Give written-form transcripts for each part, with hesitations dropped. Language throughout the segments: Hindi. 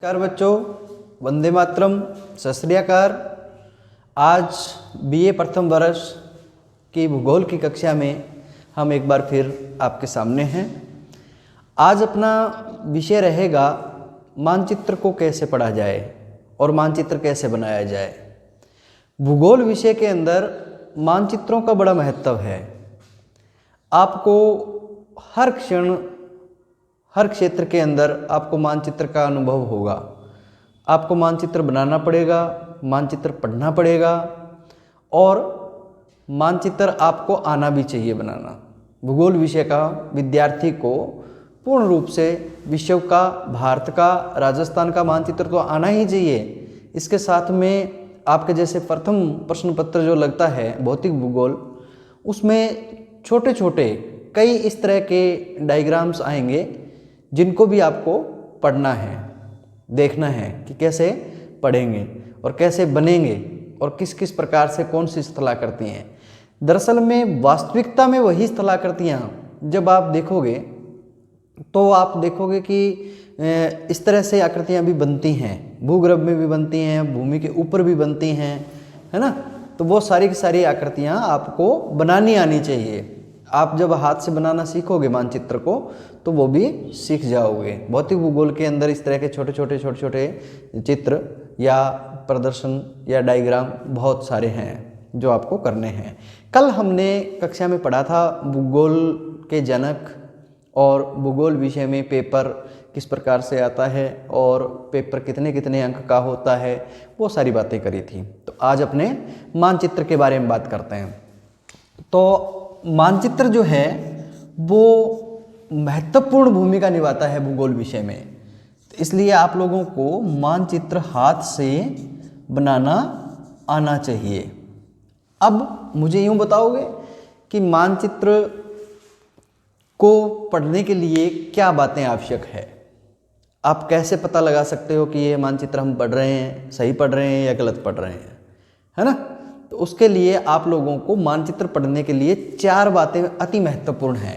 नमस्कार बच्चों, वंदे मातरम, सत श्री अकाल। आज बीए प्रथम वर्ष की भूगोल की कक्षा में हम एक बार फिर आपके सामने हैं। आज अपना विषय रहेगा मानचित्र को कैसे पढ़ा जाए और मानचित्र कैसे बनाया जाए। भूगोल विषय के अंदर मानचित्रों का बड़ा महत्व है। आपको हर क्षण हर क्षेत्र के अंदर आपको मानचित्र का अनुभव होगा। आपको मानचित्र बनाना पड़ेगा, मानचित्र पढ़ना पड़ेगा और मानचित्र आपको आना भी चाहिए बनाना। भूगोल विषय का विद्यार्थी को पूर्ण रूप से विश्व का, भारत का, राजस्थान का मानचित्र तो आना ही चाहिए। इसके साथ में आपके जैसे प्रथम प्रश्न पत्र जो लगता है भौतिक भूगोल, उसमें छोटे छोटे कई इस तरह के डायग्राम्स आएंगे जिनको भी आपको पढ़ना है, देखना है कि कैसे पढ़ेंगे और कैसे बनेंगे और किस किस प्रकार से कौन सी स्थलाकृति हैं। दरअसल में वास्तविकता में वही स्थलाकृतियाँ जब आप देखोगे तो आप देखोगे कि इस तरह से आकृतियाँ भी बनती हैं, भूगर्भ में भी बनती हैं, भूमि के ऊपर भी बनती हैं, है ना। तो वो सारी की सारी आकृतियाँ आपको बनानी आनी चाहिए। आप जब हाथ से बनाना सीखोगे मानचित्र को तो वो भी सीख जाओगे। भौतिक भूगोल के अंदर इस तरह के छोटे छोटे चित्र या प्रदर्शन या डायग्राम बहुत सारे हैं जो आपको करने हैं। कल हमने कक्षा में पढ़ा था भूगोल के जनक और भूगोल विषय में पेपर किस प्रकार से आता है और पेपर कितने कितने अंक का होता है, वो सारी बातें करी थी। तो आज अपने मानचित्र के बारे में बात करते हैं। तो मानचित्र जो है वो महत्वपूर्ण भूमिका निभाता है भूगोल विषय में। तो इसलिए आप लोगों को मानचित्र हाथ से बनाना आना चाहिए। अब मुझे यूँ बताओगे कि मानचित्र को पढ़ने के लिए क्या बातें आवश्यक है। आप कैसे पता लगा सकते हो कि ये मानचित्र हम पढ़ रहे हैं, सही पढ़ रहे हैं या गलत पढ़ रहे हैं, है ना। तो उसके लिए आप लोगों को मानचित्र पढ़ने के लिए 4 बातें अति महत्वपूर्ण हैं।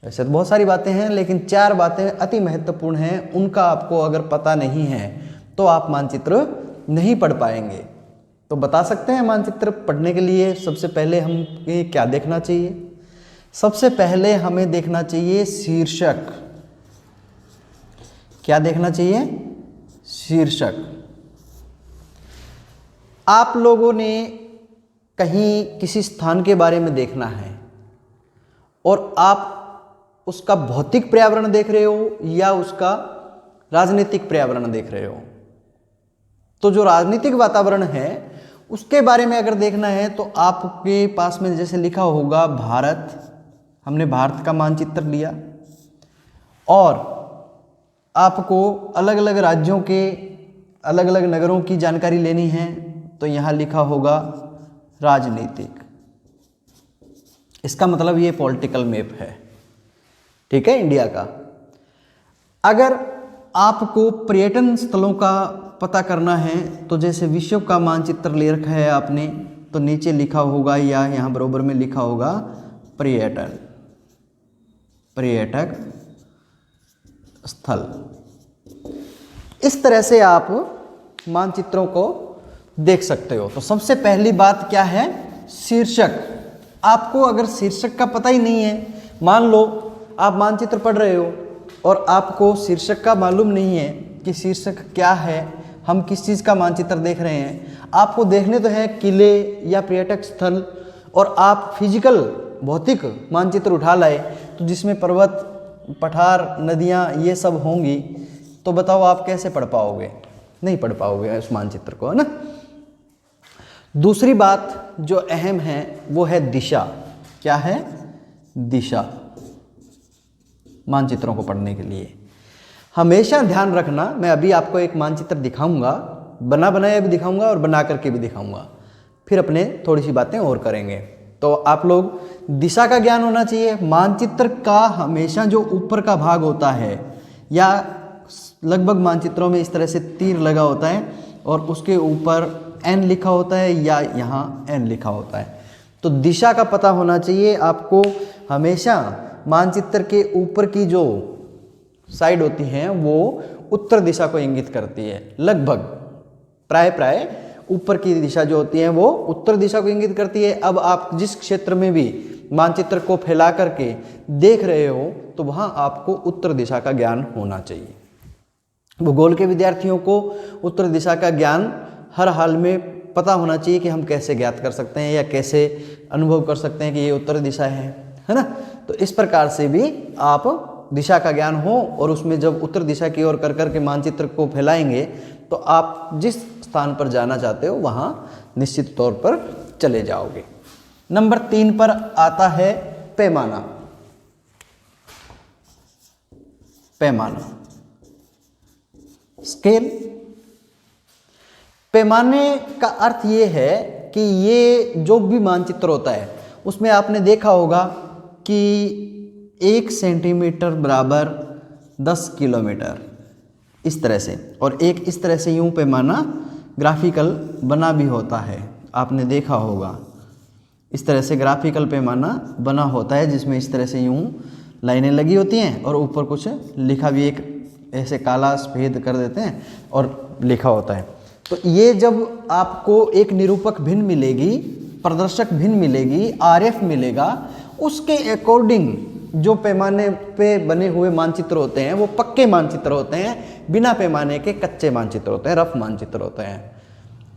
वैसे तो बहुत सारी बातें हैं लेकिन 4 बातें अति महत्वपूर्ण हैं। उनका आपको अगर पता नहीं है तो आप मानचित्र नहीं पढ़ पाएंगे। तो बता सकते हैं मानचित्र पढ़ने के लिए सबसे पहले हमें क्या देखना चाहिए। सबसे पहले हमें देखना चाहिए शीर्षक। क्या देखना चाहिए? शीर्षक। आप लोगों ने कहीं किसी स्थान के बारे में देखना है और आप उसका भौतिक पर्यावरण देख रहे हो या उसका राजनीतिक पर्यावरण देख रहे हो। तो जो राजनीतिक वातावरण है उसके बारे में अगर देखना है तो आपके पास में जैसे लिखा होगा भारत, हमने भारत का मानचित्र लिया और आपको अलग अलग राज्यों के अलग अलग नगरों की जानकारी लेनी है तो यहाँ लिखा होगा राजनीतिक। इसका मतलब ये पॉलिटिकल मैप है, ठीक है, इंडिया का। अगर आपको पर्यटन स्थलों का पता करना है तो जैसे विश्व का मानचित्र ले रखा है आपने तो नीचे लिखा होगा या यहाँ बराबर में लिखा होगा पर्यटन, पर्यटक स्थल। इस तरह से आप मानचित्रों को देख सकते हो। तो सबसे पहली बात क्या है? शीर्षक। आपको अगर शीर्षक का पता ही नहीं है, मान लो आप मानचित्र पढ़ रहे हो और आपको शीर्षक का मालूम नहीं है कि शीर्षक क्या है, हम किस चीज़ का मानचित्र देख रहे हैं। आपको देखने तो है किले या पर्यटक स्थल और आप फिजिकल भौतिक मानचित्र उठा लाए तो जिसमें पर्वत, पठार, नदियाँ ये सब होंगी, तो बताओ आप कैसे पढ़ पाओगे? नहीं पढ़ पाओगे उस मानचित्र को, है ना। दूसरी बात जो अहम है वो है दिशा। क्या है? दिशा। मानचित्रों को पढ़ने के लिए हमेशा ध्यान रखना, मैं अभी आपको एक मानचित्र दिखाऊंगा, बना बनाया भी दिखाऊंगा और बना करके भी दिखाऊंगा, फिर अपने थोड़ी सी बातें और करेंगे। तो आप लोग दिशा का ज्ञान होना चाहिए। मानचित्र का हमेशा जो ऊपर का भाग होता है या लगभग मानचित्रों में इस तरह से तीर लगा होता है और उसके ऊपर एन लिखा होता है या यहाँ एन लिखा होता है। तो दिशा का पता होना चाहिए आपको। हमेशा मानचित्र के ऊपर की जो साइड होती हैं वो उत्तर दिशा को इंगित करती है। लगभग प्राय ऊपर की दिशा जो होती है वो उत्तर दिशा को इंगित करती है। अब आप जिस क्षेत्र में भी मानचित्र को फैला करके देख रहे हो तो वहाँ आपको उत्तर दिशा का ज्ञान होना चाहिए। भूगोल के विद्यार्थियों को उत्तर दिशा का ज्ञान हर हाल में पता होना चाहिए कि हम कैसे ज्ञात कर सकते हैं या कैसे अनुभव कर सकते हैं कि ये उत्तर दिशा है ना। तो इस प्रकार से भी आप दिशा का ज्ञान हो और उसमें जब उत्तर दिशा की ओर कर कर के मानचित्र को फैलाएंगे तो आप जिस स्थान पर जाना चाहते हो वहाँ निश्चित तौर पर चले जाओगे। नंबर 3 पर आता है पैमाना। पैमाना, स्केल। पैमाने का अर्थ ये है कि ये जो भी मानचित्र होता है उसमें आपने देखा होगा कि 1 सेंटीमीटर बराबर 10 किलोमीटर इस तरह से, और एक इस तरह से यूं पैमाना ग्राफिकल बना भी होता है। आपने देखा होगा इस तरह से ग्राफिकल पैमाना बना होता है जिसमें इस तरह से यूं लाइनें लगी होती हैं और ऊपर कुछ लिखा भी, एक ऐसे काला सफेद कर देते हैं और लिखा होता है। तो ये जब आपको एक निरूपक भिन्न मिलेगी, प्रदर्शक भिन्न मिलेगी, आरएफ मिलेगा, उसके अकॉर्डिंग जो पैमाने पे बने हुए मानचित्र होते हैं वो पक्के मानचित्र होते हैं, बिना पैमाने के कच्चे मानचित्र होते हैं, रफ मानचित्र होते हैं।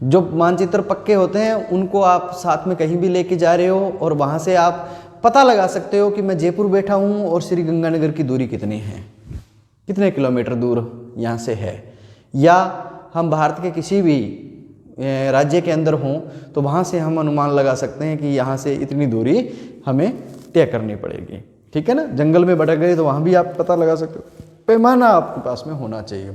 जो मानचित्र पक्के होते हैं उनको आप साथ में कहीं भी लेके जा रहे हो और वहाँ से आप पता लगा सकते हो कि मैं जयपुर बैठा हूँ और श्री गंगानगर की दूरी कितनी है, कितने किलोमीटर दूर यहाँ से है। या हम भारत के किसी भी राज्य के अंदर हों तो वहाँ से हम अनुमान लगा सकते हैं कि यहाँ से इतनी दूरी हमें तय करनी पड़ेगी, ठीक है ना। जंगल में भटक गए तो वहाँ भी आप पता लगा सकते हो। पैमाना आपके पास में होना चाहिए।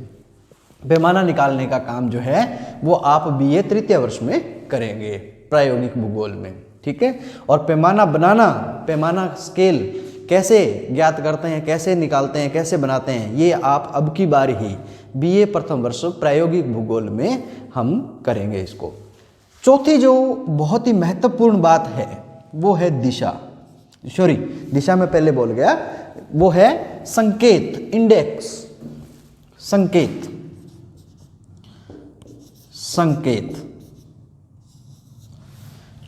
पैमाना निकालने का काम जो है वो आप बीए तृतीय वर्ष में करेंगे प्रायोगिक भूगोल में, ठीक है। और पैमाना बनाना, पैमाना स्केल कैसे ज्ञात करते हैं, कैसे निकालते हैं, कैसे बनाते हैं, ये आप अब की बार ही बीए प्रथम वर्ष प्रायोगिक भूगोल में हम करेंगे इसको। चौथी जो बहुत ही महत्वपूर्ण बात है वो है दिशा, दिशा में पहले बोल गया, वो है संकेत, इंडेक्स, संकेत, संकेत।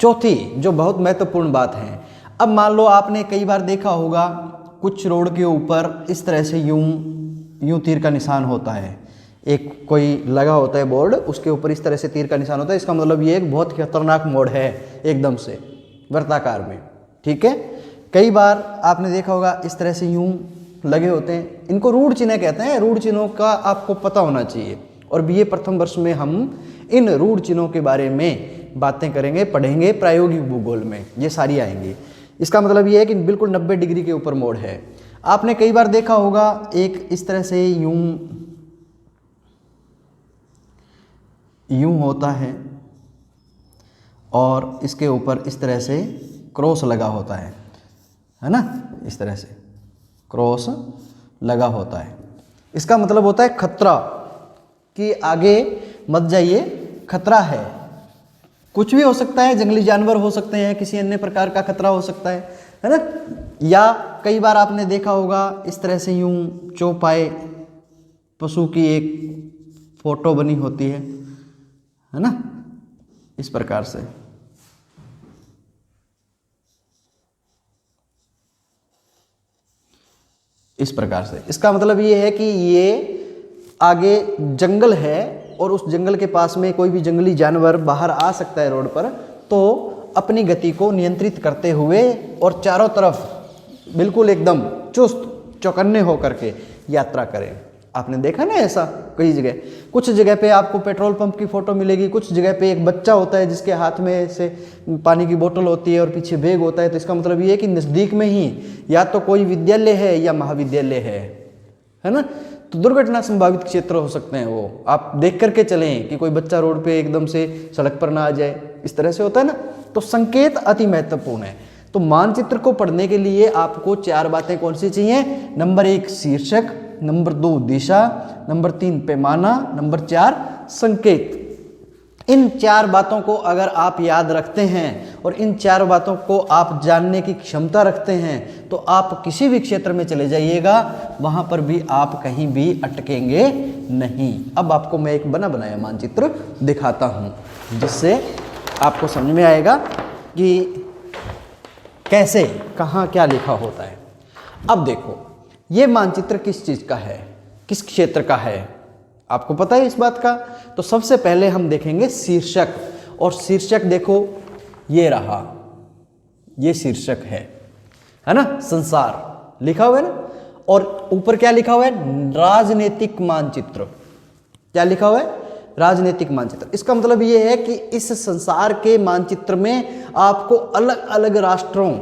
चौथी जो बहुत महत्वपूर्ण बात है, अब मान लो आपने कई बार देखा होगा कुछ रोड के ऊपर इस तरह से यूं तीर का निशान होता है, एक कोई लगा होता है बोर्ड, उसके ऊपर इस तरह से तीर का निशान होता है। इसका मतलब ये एक बहुत खतरनाक मोड़ है, एकदम से वृत्ताकार में, ठीक है। कई बार आपने देखा होगा इस तरह से यूं लगे होते हैं, इनको रूढ़ चिन्ह कहते हैं। रूढ़ चिन्हों का आपको पता होना चाहिए और बीए प्रथम वर्ष में हम इन रूढ़ चिन्हों के बारे में बातें करेंगे, पढ़ेंगे प्रायोगिक भूगोल में, ये सारी आएंगी। इसका मतलब ये है कि बिल्कुल 90 डिग्री के ऊपर मोड़ है। आपने कई बार देखा होगा एक इस तरह से यूं होता है और इसके ऊपर इस तरह से क्रॉस लगा होता है ना, इस तरह से क्रॉस लगा होता है। इसका मतलब होता है खतरा, कि आगे मत जाइए, खतरा है। कुछ भी हो सकता है, जंगली जानवर हो सकते हैं, किसी अन्य प्रकार का खतरा हो सकता है ना। या कई बार आपने देखा होगा इस तरह से यूं चौपाए पशु की एक फोटो बनी होती है ना, इस प्रकार से। इस प्रकार से इसका मतलब ये है कि ये आगे जंगल है और उस जंगल के पास में कोई भी जंगली जानवर बाहर आ सकता है रोड पर, तो अपनी गति को नियंत्रित करते हुए और चारों तरफ बिल्कुल एकदम चुस्त चौकन्ने होकर के यात्रा करें। आपने देखा ना ऐसा कई जगह, कुछ जगह पे आपको पेट्रोल पंप की फोटो मिलेगी, कुछ जगह पे एक बच्चा होता है जिसके हाथ में से पानी की बोतल होती है और पीछे बैग होता है। तो इसका मतलब ये है कि नज़दीक में ही या तो कोई विद्यालय है या महाविद्यालय है ना। तो दुर्घटना संभावित क्षेत्र हो सकते हैं, वो आप देख करके चलें कि कोई बच्चा रोड पे एकदम से सड़क पर ना आ जाए, इस तरह से होता है ना। तो संकेत अति महत्वपूर्ण है। तो मानचित्र को पढ़ने के लिए आपको 4 बातें कौन सी चाहिए? नंबर 1 शीर्षक, नंबर 2 दिशा, नंबर 3 पैमाना, नंबर 4 संकेत। इन 4 बातों को अगर आप याद रखते हैं और इन 4 बातों को आप जानने की क्षमता रखते हैं तो आप किसी भी क्षेत्र में चले जाइएगा, वहाँ पर भी आप कहीं भी अटकेंगे नहीं। अब आपको मैं एक बना बनाया मानचित्र दिखाता हूँ जिससे आपको समझ में आएगा कि कैसे कहाँ क्या लिखा होता है। अब देखो ये मानचित्र किस चीज़ का है, किस क्षेत्र का है, आपको पता है इस बात का। तो सबसे पहले हम देखेंगे शीर्षक, और शीर्षक देखो ये रहा, ये शीर्षक है ना, संसार लिखा हुआ है ना, और ऊपर क्या लिखा हुआ है, राजनीतिक मानचित्र। क्या लिखा हुआ है, राजनीतिक मानचित्र। इसका मतलब ये है कि इस संसार के मानचित्र में आपको अलग अलग राष्ट्रों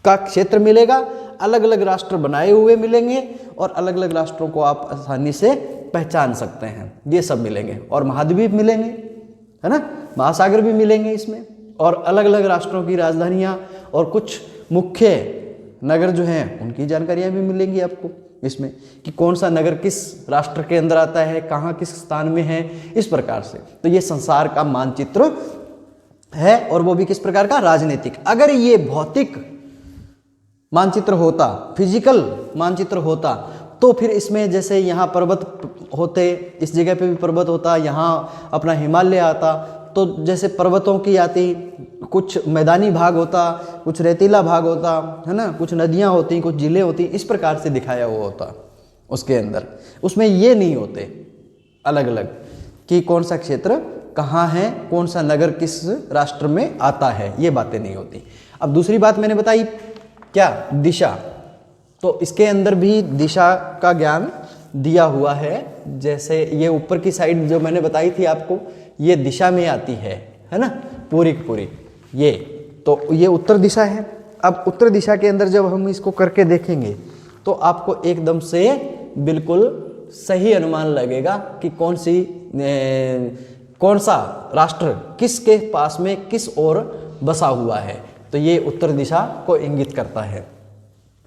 का क्षेत्र मिलेगा, अलग अलग राष्ट्र बनाए हुए मिलेंगे और अलग अलग राष्ट्रों को आप आसानी से पहचान सकते हैं, ये सब मिलेंगे। और महाद्वीप मिलेंगे, है ना, महासागर भी मिलेंगे इसमें, और अलग अलग राष्ट्रों की राजधानियाँ और कुछ मुख्य नगर जो हैं उनकी जानकारियाँ भी मिलेंगी आपको इसमें, कि कौन सा नगर किस राष्ट्र के अंदर आता है, कहाँ किस स्थान में है, इस प्रकार से। तो ये संसार का मानचित्र है, और वो भी किस प्रकार का, राजनीतिक। अगर ये भौतिक मानचित्र होता, फिजिकल मानचित्र होता, तो फिर इसमें जैसे यहाँ पर्वत होते, इस जगह पे भी पर्वत होता, यहाँ अपना हिमालय आता, तो जैसे पर्वतों की आती, कुछ मैदानी भाग होता, कुछ रेतीला भाग होता है ना, कुछ नदियाँ होती, कुछ जिले होती, इस प्रकार से दिखाया हुआ होता उसके अंदर। उसमें ये नहीं होते अलग अलग कि कौन सा क्षेत्र कहाँ है, कौन सा नगर किस राष्ट्र में आता है, ये बातें नहीं होती। अब दूसरी बात मैंने बताई क्या, दिशा। तो इसके अंदर भी दिशा का ज्ञान दिया हुआ है। जैसे ये ऊपर की साइड जो मैंने बताई थी आपको, ये दिशा में आती है ना, पूरी की पूरी ये, तो ये उत्तर दिशा है। अब उत्तर दिशा के अंदर जब हम इसको करके देखेंगे तो आपको एकदम से बिल्कुल सही अनुमान लगेगा कि कौन सा राष्ट्र किसके पास में किस ओर बसा हुआ है। तो ये उत्तर दिशा को इंगित करता है।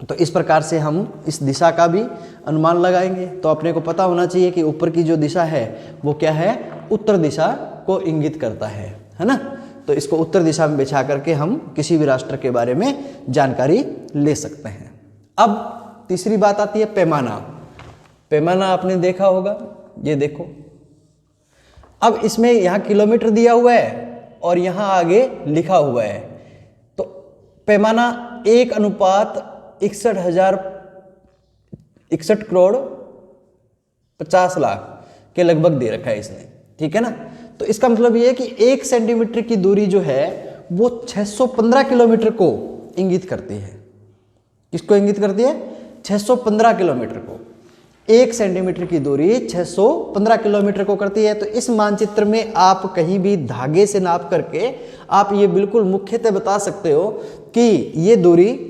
तो इस प्रकार से हम इस दिशा का भी अनुमान लगाएंगे। तो अपने को पता होना चाहिए कि ऊपर की जो दिशा है वो क्या है, उत्तर दिशा को इंगित करता है ना। तो इसको उत्तर दिशा में बिछा करके हम किसी भी राष्ट्र के बारे में जानकारी ले सकते हैं। अब तीसरी बात आती है पैमाना। पैमाना आपने देखा होगा, ये देखो। अब इसमें यहाँ किलोमीटर दिया हुआ है और यहाँ आगे लिखा हुआ है। तो पैमाना 1,61 करोड़ 50 लाख के लगभग दे रखा है इसने, ठीक है ना। तो इसका मतलब ये है कि 1 सेंटीमीटर की दूरी जो है वो 615 किलोमीटर को इंगित करती है। किसको इंगित करती है, 615 किलोमीटर को। 1 सेंटीमीटर की दूरी 615 किलोमीटर को करती है। तो इस मानचित्र में आप कहीं भी धागे से नाप करके आप ये बिल्कुल मुख्यतः बता सकते हो कि ये दूरी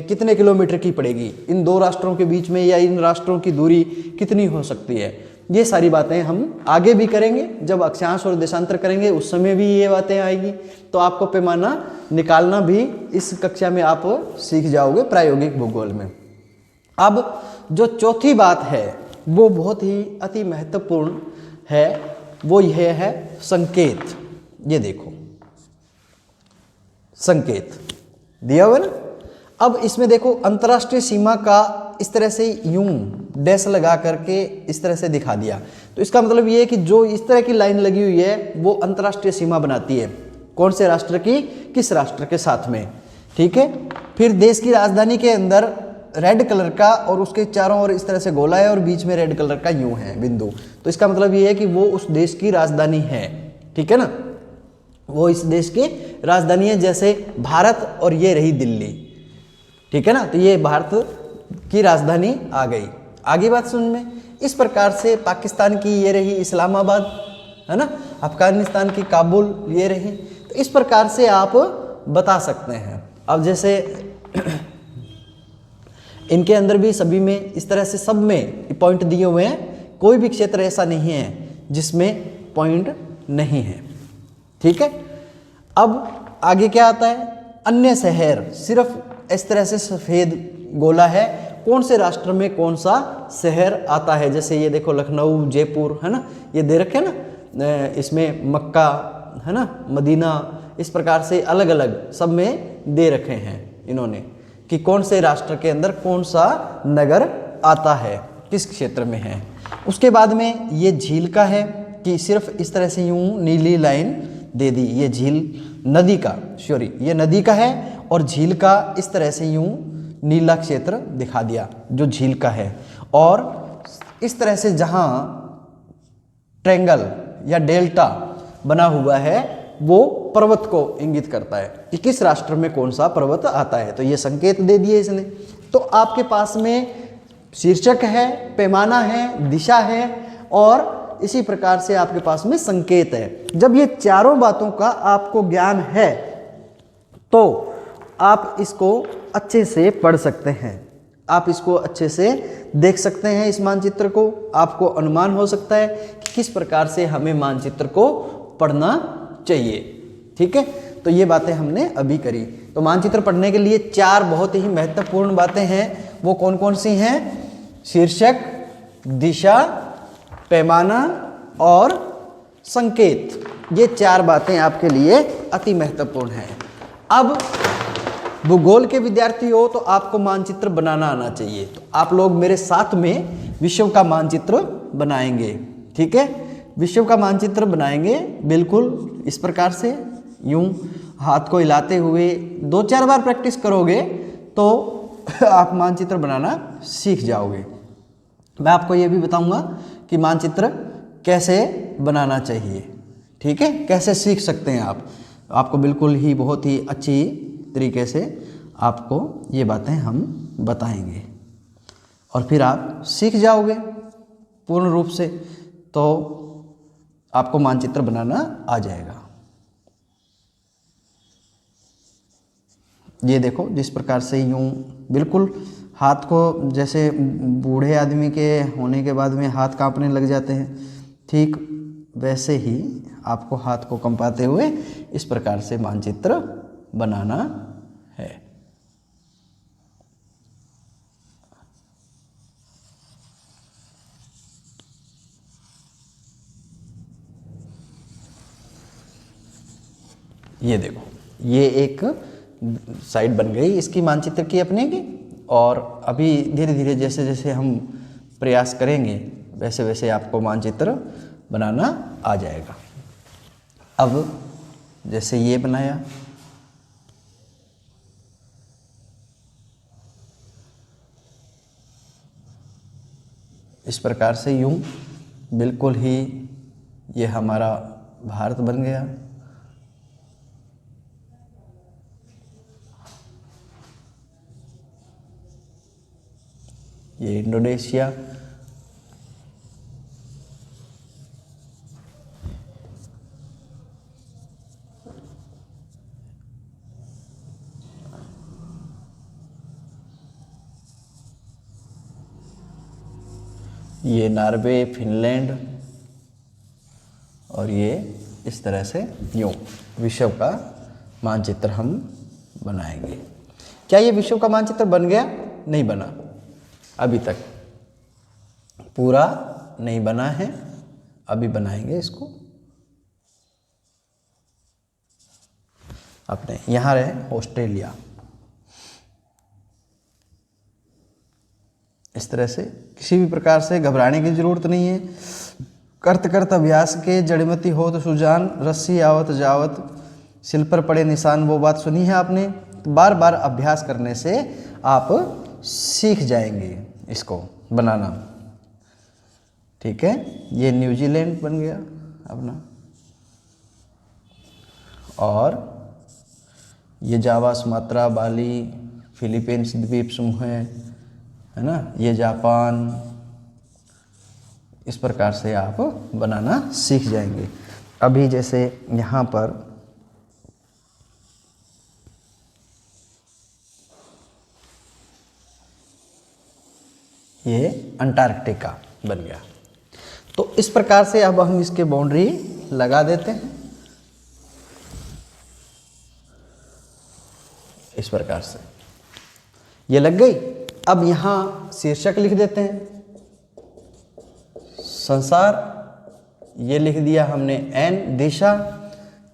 कितने किलोमीटर की पड़ेगी, इन दो राष्ट्रों के बीच में, या इन राष्ट्रों की दूरी कितनी हो सकती है। ये सारी बातें हम आगे भी करेंगे, जब अक्षांश और देशांतर करेंगे उस समय भी ये बातें आएगी। तो आपको पैमाना निकालना भी इस कक्षा में आप सीख जाओगे प्रायोगिक भूगोल में। अब जो चौथी बात है वो बहुत ही अति महत्वपूर्ण है, वो यह है संकेत। ये देखो संकेत दिया हुआ ना। अब इसमें देखो अंतर्राष्ट्रीय सीमा का इस तरह से यूं डैश लगा करके इस तरह से दिखा दिया। तो इसका मतलब ये है कि जो इस तरह की लाइन लगी हुई है वो अंतर्राष्ट्रीय सीमा बनाती है, कौन से राष्ट्र की, किस राष्ट्र के साथ में, ठीक है। फिर देश की राजधानी के अंदर रेड कलर का और उसके चारों ओर इस तरह से गोला है और बीच में रेड कलर का यूं है बिंदु। तो इसका मतलब ये है कि वो उस देश की राजधानी है, ठीक है ना, वो इस देश की राजधानी है। जैसे भारत और ये रही दिल्ली, ठीक है ना, तो ये भारत की राजधानी आ गई। आगे बात सुन में, इस प्रकार से पाकिस्तान की ये रही इस्लामाबाद, है ना, अफगानिस्तान की काबुल ये रही। तो इस प्रकार से आप बता सकते हैं। अब जैसे इनके अंदर भी सभी में इस तरह से सब में पॉइंट दिए हुए हैं, कोई भी क्षेत्र ऐसा नहीं है जिसमें पॉइंट नहीं है, ठीक है। अब आगे क्या आता है, अन्य शहर, सिर्फ इस तरह से सफ़ेद गोला है, कौन से राष्ट्र में कौन सा शहर आता है। जैसे ये देखो लखनऊ, जयपुर, है ना, ये दे रखे ना, इसमें मक्का, है ना, मदीना, इस प्रकार से अलग अलग सब में दे रखे हैं इन्होंने कि कौन से राष्ट्र के अंदर कौन सा नगर आता है, किस क्षेत्र में है। उसके बाद में ये झील का है कि सिर्फ इस तरह से यूं नीली लाइन दे दी, ये झील नदी का, ये नदी का है और झील का इस तरह से यूं नीला क्षेत्र दिखा दिया जो झील का है। और इस तरह से जहां ट्रायंगल या डेल्टा बना हुआ है वो पर्वत को इंगित करता है कि किस राष्ट्र में कौन सा पर्वत आता है, तो ये संकेत दे दिए इसने। तो आपके पास में शीर्षक है, पैमाना है, दिशा है और इसी प्रकार से आपके पास में संकेत है। जब ये चारों बातों का आपको ज्ञान है तो आप इसको अच्छे से पढ़ सकते हैं, आप इसको अच्छे से देख सकते हैं। इस मानचित्र को आपको अनुमान हो सकता है कि किस प्रकार से हमें मानचित्र को पढ़ना चाहिए। ठीक है, तो ये बातें हमने अभी करी। तो मानचित्र पढ़ने के लिए 4 बहुत ही महत्वपूर्ण बातें हैं। वो कौन कौन सी हैं? शीर्षक, दिशा, पैमाना और संकेत। ये 4 बातें आपके लिए अति महत्वपूर्ण हैं। अब भूगोल के विद्यार्थी हो तो आपको मानचित्र बनाना आना चाहिए। तो आप लोग मेरे साथ में विश्व का मानचित्र बनाएंगे। ठीक है, विश्व का मानचित्र बनाएंगे बिल्कुल इस प्रकार से, यूं हाथ को हिलाते हुए 2-4 बार प्रैक्टिस करोगे तो आप मानचित्र बनाना सीख जाओगे। मैं आपको ये भी बताऊंगा कि मानचित्र कैसे बनाना चाहिए। ठीक है, कैसे सीख सकते हैं आप, आपको बिल्कुल ही बहुत ही अच्छी तरीके से आपको ये बातें हम बताएंगे और फिर आप सीख जाओगे पूर्ण रूप से, तो आपको मानचित्र बनाना आ जाएगा। ये देखो जिस प्रकार से यूं बिल्कुल हाथ को, जैसे बूढ़े आदमी के होने के बाद में हाथ कांपने लग जाते हैं, ठीक वैसे ही आपको हाथ को कंपाते हुए इस प्रकार से मानचित्र बनाना है। ये देखो, ये एक साइड बन गई इसकी मानचित्र की अपने की। और अभी धीरे धीरे जैसे जैसे हम प्रयास करेंगे वैसे वैसे आपको मानचित्र बनाना आ जाएगा। अब जैसे ये बनाया, इस प्रकार से यूं बिल्कुल ही ये हमारा भारत बन गया। ये इंडोनेशिया, ये नॉर्वे, फिनलैंड, और ये इस तरह से यूं विश्व का मानचित्र हम बनाएंगे। क्या ये विश्व का मानचित्र बन गया? नहीं बना, अभी तक पूरा नहीं बना है, अभी बनाएंगे इसको। अपने यहाँ रहे ऑस्ट्रेलिया, इस तरह से किसी भी प्रकार से घबराने की जरूरत नहीं है। करत करत अभ्यास के जड़मती होत सुजान, रस्सी आवत जावत सिल पर पड़े निशान। वो बात सुनी है आपने। तो बार बार अभ्यास करने से आप सीख जाएंगे इसको बनाना। ठीक है, ये न्यूजीलैंड बन गया अपना, और ये जावा, सुमात्रा, बाली, फिलीपींस द्वीप समूह है ना, ये जापान। इस प्रकार से आप बनाना सीख जाएंगे। अभी जैसे यहाँ पर ये अंटार्कटिका बन गया। तो इस प्रकार से अब हम इसके बाउंड्री लगा देते हैं, इस प्रकार से ये लग गई। अब यहाँ शीर्षक लिख देते हैं, संसार, ये लिख दिया हमने एन। दिशा,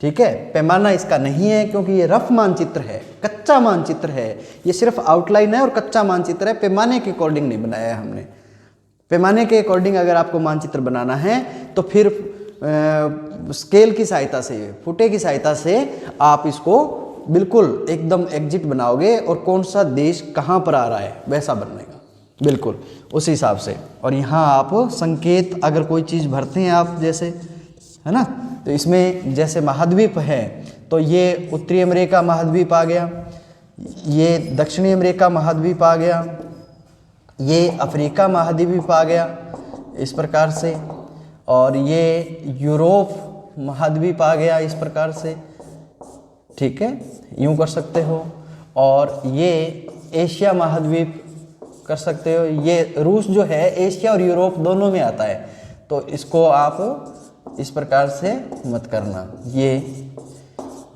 ठीक है, पैमाना इसका नहीं है क्योंकि ये रफ मानचित्र है, कच्चा मानचित्र है, ये सिर्फ आउटलाइन है और कच्चा मानचित्र है, पैमाने के अकॉर्डिंग नहीं बनाया है हमने। पैमाने के अकॉर्डिंग अगर आपको मानचित्र बनाना है तो फिर स्केल की सहायता से, फुटे की सहायता से आप इसको बिल्कुल एकदम एग्जिट बनाओगे और कौन सा देश कहाँ पर आ रहा है वैसा बनेगा, बिल्कुल उस हिसाब से। और यहाँ आप संकेत अगर कोई चीज़ भरते हैं आप, जैसे है ना, तो इसमें जैसे महाद्वीप है तो ये उत्तरी अमेरिका महाद्वीप आ गया, ये दक्षिणी अमेरिका महाद्वीप आ गया, ये अफ्रीका महाद्वीप आ गया इस प्रकार से, और ये यूरोप महाद्वीप आ गया इस प्रकार से, ठीक है, यूँ कर सकते हो। और ये एशिया महाद्वीप कर सकते हो, ये रूस जो है एशिया और यूरोप दोनों में आता है, तो इसको आप इस प्रकार से मत करना। ये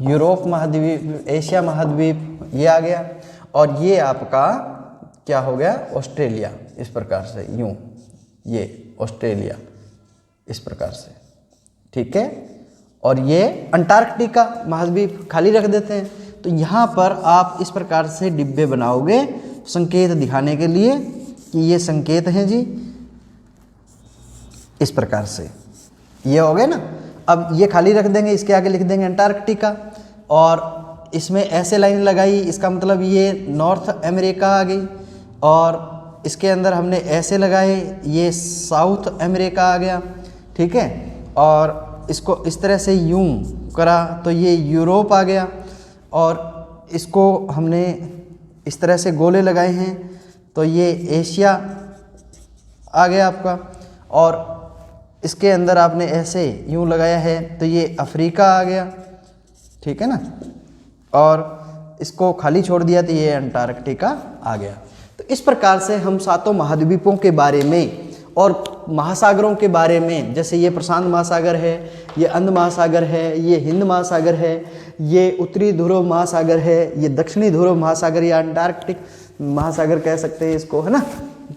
यूरोप महाद्वीप, एशिया महाद्वीप ये आ गया, और ये आपका क्या हो गया, ऑस्ट्रेलिया इस प्रकार से, यूँ ये ऑस्ट्रेलिया इस प्रकार से, ठीक है। और ये अंटार्कटिका महाद्वीप खाली रख देते हैं। तो यहाँ पर आप इस प्रकार से डिब्बे बनाओगे संकेत दिखाने के लिए कि ये संकेत हैं जी, इस प्रकार से ये हो गए ना। अब ये खाली रख देंगे, इसके आगे लिख देंगे अंटार्कटिका, और इसमें ऐसे लाइन लगाई, इसका मतलब ये नॉर्थ अमेरिका आ गई, और इसके अंदर हमने ऐसे लगाए, ये साउथ अमेरिका आ गया, ठीक है। और इसको इस तरह से यूं करा तो ये यूरोप आ गया, और इसको हमने इस तरह से गोले लगाए हैं तो ये एशिया आ गया आपका, और इसके अंदर आपने ऐसे यूं लगाया है तो ये अफ्रीका आ गया, ठीक है ना, और इसको खाली छोड़ दिया तो ये अंटार्कटिका आ गया। तो इस प्रकार से हम सातों महाद्वीपों के बारे में और महासागरों के बारे में, जैसे ये प्रशांत महासागर है, ये अंध महासागर है, ये हिंद महासागर है, ये उत्तरी ध्रुव महासागर है, ये दक्षिणी ध्रुव महासागर या अंटार्कटिक महासागर कह सकते हैं इसको, है ना,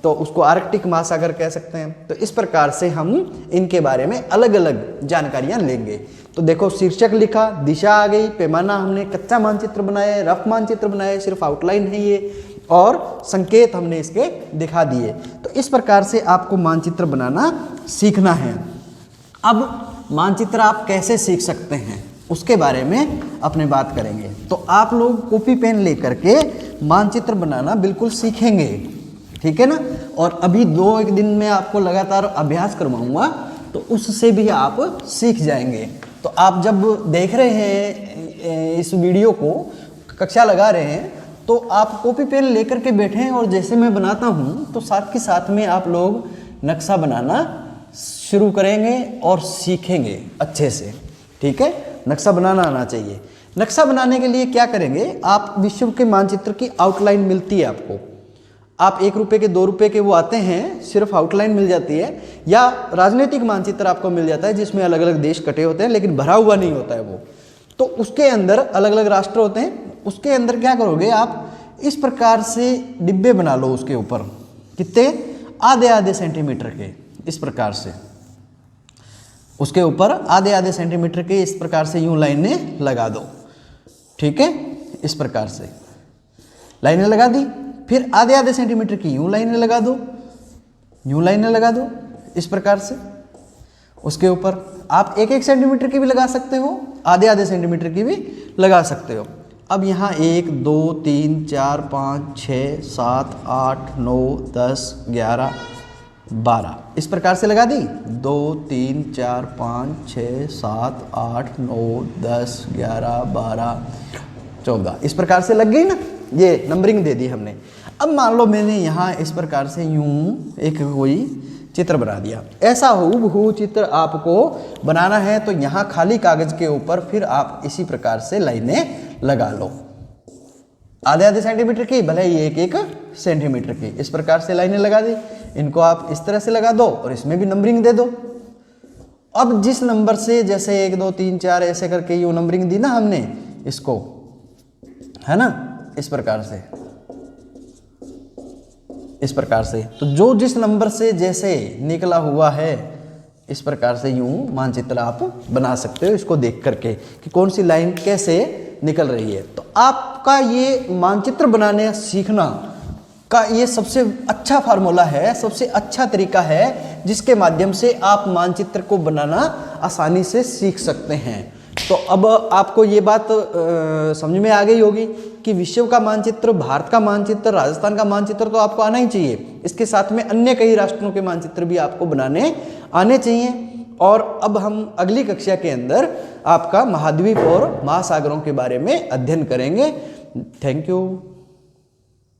तो उसको आर्कटिक महासागर कह सकते हैं। तो इस प्रकार से हम इनके बारे में अलग अलग जानकारियां लेंगे। तो देखो शीर्षक लिखा, दिशा आ गई, पैमाना हमने कच्चा मानचित्र बनाया, रफ मानचित्र बनाया, सिर्फ आउटलाइन है ये, और संकेत हमने इसके दिखा दिए। तो इस प्रकार से आपको मानचित्र बनाना सीखना है। अब मानचित्र आप कैसे सीख सकते हैं उसके बारे में अपने बात करेंगे। तो आप लोग कॉपी पेन लेकर के मानचित्र बनाना बिल्कुल सीखेंगे, ठीक है ना। और अभी 2-1 दिन में आपको लगातार अभ्यास करवाऊंगा, तो उससे भी आप सीख जाएंगे। तो आप जब देख रहे हैं इस वीडियो को, कक्षा लगा रहे हैं, तो आप कॉपी पेन लेकर के बैठें और जैसे मैं बनाता हूँ तो साथ के साथ में आप लोग नक्शा बनाना शुरू करेंगे और सीखेंगे अच्छे से, ठीक है। नक्शा बनाना आना चाहिए। नक्शा बनाने के लिए क्या करेंगे, आप विश्व के मानचित्र की आउटलाइन मिलती है आपको, आप 1 रुपये के 2 रुपये के वो आते हैं, सिर्फ आउटलाइन मिल जाती है, या राजनीतिक मानचित्र आपको मिल जाता है जिसमें अलग अलग देश कटे होते हैं लेकिन भरा हुआ नहीं होता है वो, तो उसके अंदर अलग अलग राष्ट्र होते हैं। उसके अंदर क्या करोगे आप, इस प्रकार से डिब्बे बना लो उसके ऊपर, कितने, आधे सेंटीमीटर के, इस प्रकार से उसके ऊपर आधे सेंटीमीटर के इस प्रकार से यूं लाइनें लगा दो, ठीक है। इस प्रकार से लाइनें लगा दी, फिर आधे सेंटीमीटर की यूं लाइनें लगा दो, यूं लाइनें लगा दो इस प्रकार से। उसके ऊपर आप 1-1 सेंटीमीटर की भी लगा सकते हो, आधे सेंटीमीटर की भी लगा सकते हो। अब यहाँ 1 2 3 4 5 6 7 8 9 10 11 12 इस प्रकार से लगा दी। 2 3 4 5 6 7 8 9 10 11 12 14 इस प्रकार से लग गई ना, ये नंबरिंग दे दी हमने। अब मान लो मैंने यहाँ इस प्रकार से यूं एक कोई चित्र बना दिया, ऐसा हूबहू चित्र आपको बनाना है तो यहाँ खाली कागज के ऊपर फिर आप इसी प्रकार से लाइनें लगा लो, आधे सेंटीमीटर की, भले ही 1-1 सेंटीमीटर की, इस प्रकार से लाइनें लगा दी। इनको आप इस तरह से लगा दो और इसमें भी नंबरिंग दे दो। अब जिस नंबर से, जैसे 1 2 3 4 ऐसे करके यूं नंबरिंग दी ना हमने इसको, है ना, इस प्रकार से, इस प्रकार से, तो जो जिस नंबर से जैसे निकला हुआ है इस प्रकार से यूं मानचित्र आप बना सकते हो इसको देख करके कि कौन सी लाइन कैसे निकल रही है। तो आपका ये मानचित्र बनाने सीखना का ये सबसे अच्छा फार्मूला है, सबसे अच्छा तरीका है जिसके माध्यम से आप मानचित्र को बनाना आसानी से सीख सकते हैं। तो अब आपको ये बात समझ में आ गई होगी कि विश्व का मानचित्र, भारत का मानचित्र, राजस्थान का मानचित्र तो आपको आना ही चाहिए। इसके साथ में अन्य कई राष्ट्रों के मानचित्र भी आपको बनाने आने चाहिए। और अब हम अगली कक्षा के अंदर आपका महाद्वीप और महासागरों के बारे में अध्ययन करेंगे। Thank you.